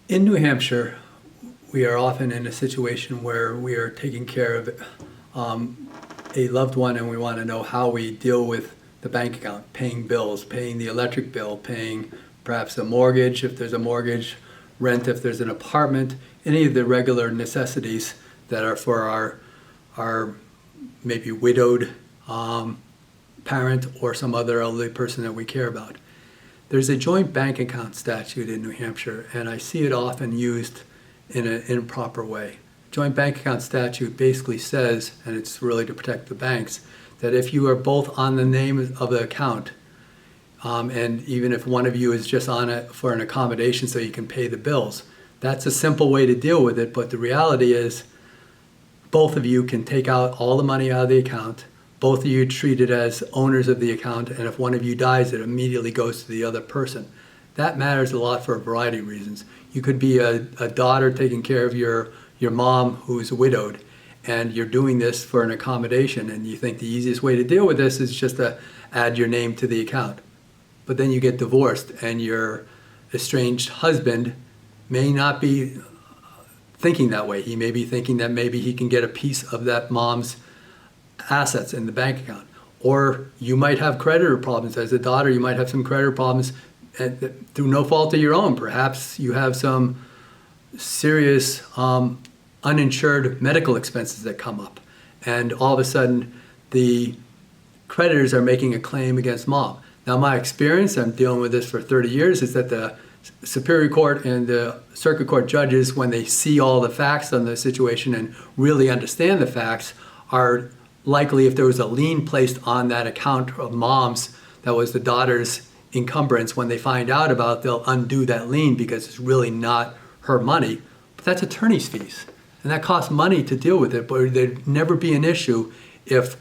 In New Hampshire, we are often in a situation where we are taking care of a loved one and we want to know how we deal with the bank account, paying bills, paying the electric bill, paying perhaps a mortgage if there's a mortgage, rent if there's an apartment, any of the regular necessities that are for our maybe widowed parent or some other elderly person that we care about. There's a joint bank account statute in New Hampshire, and I see it often used in an improper way. Joint bank account statute basically says, and it's really to protect the banks, that if you are both on the name of the account, and even if one of you is just on it for an accommodation so you can pay the bills, that's a simple way to deal with it, but the reality is both of you can take out all the money out of the account. Both of you treat it as owners of the account, and if one of you dies, it immediately goes to the other person. That matters a lot for a variety of reasons. You could be a daughter taking care of your mom who's widowed, and you're doing this for an accommodation, and you think the easiest way to deal with this is just to add your name to the account. But then you get divorced, and your estranged husband may not be thinking that way. He may be thinking that maybe he can get a piece of that mom's assets in the bank account. Or you might have creditor problems. As a daughter, you might have some creditor problems through no fault of your own. Perhaps you have some serious uninsured medical expenses that come up. And all of a sudden, the creditors are making a claim against mom. Now, my experience, I'm dealing with this for 30 years, is that the Superior Court and the Circuit Court judges, when they see all the facts on the situation and really understand the facts, are likely, if there was a lien placed on that account of mom's that was the daughter's encumbrance, when they find out about it, they'll undo that lien because it's really not her money. But that's attorney's fees. And that costs money to deal with it, but there'd never be an issue if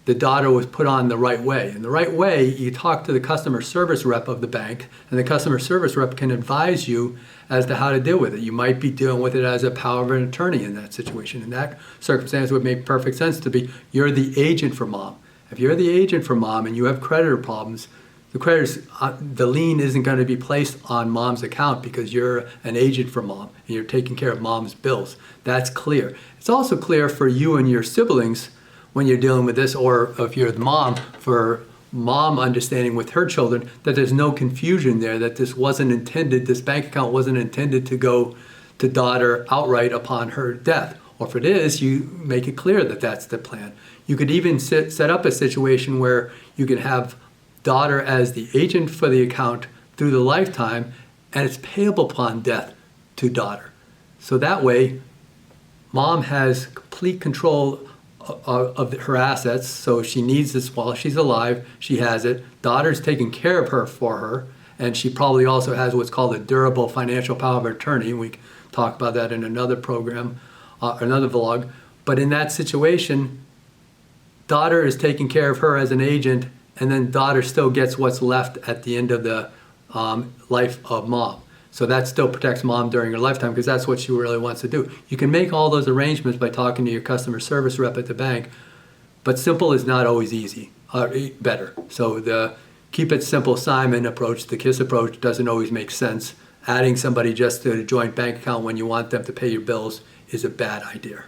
the daughter was put on the right way. And the right way, you talk to the customer service rep of the bank, and the customer service rep can advise you as to how to deal with it. You might be dealing with it as a power of an attorney in that situation. In that circumstance, it would make perfect sense to be, you're the agent for mom. If you're the agent for mom and you have creditor problems, the lien isn't going to be placed on mom's account because you're an agent for mom and you're taking care of mom's bills. That's clear. It's also clear for you and your siblings when you're dealing with this, or if you're the mom, for mom understanding with her children that there's no confusion there, that this bank account wasn't intended to go to daughter outright upon her death. Or if it is, you make it clear that that's the plan. You could even set up a situation where you can have daughter as the agent for the account through the lifetime, and it's payable upon death to daughter. So that way, mom has complete control of her assets, so she needs this while she's alive, she has it. Daughter's taking care of her for her, and she probably also has what's called a durable financial power of attorney. We can talk about that in another program, another vlog. But in that situation, daughter is taking care of her as an agent, and then daughter still gets what's left at the end of the life of mom. So that still protects mom during her lifetime because that's what she really wants to do. You can make all those arrangements by talking to your customer service rep at the bank, but simple is not always easy, better. So the keep it simple Simon approach, the KISS approach, doesn't always make sense. Adding somebody just to a joint bank account when you want them to pay your bills is a bad idea.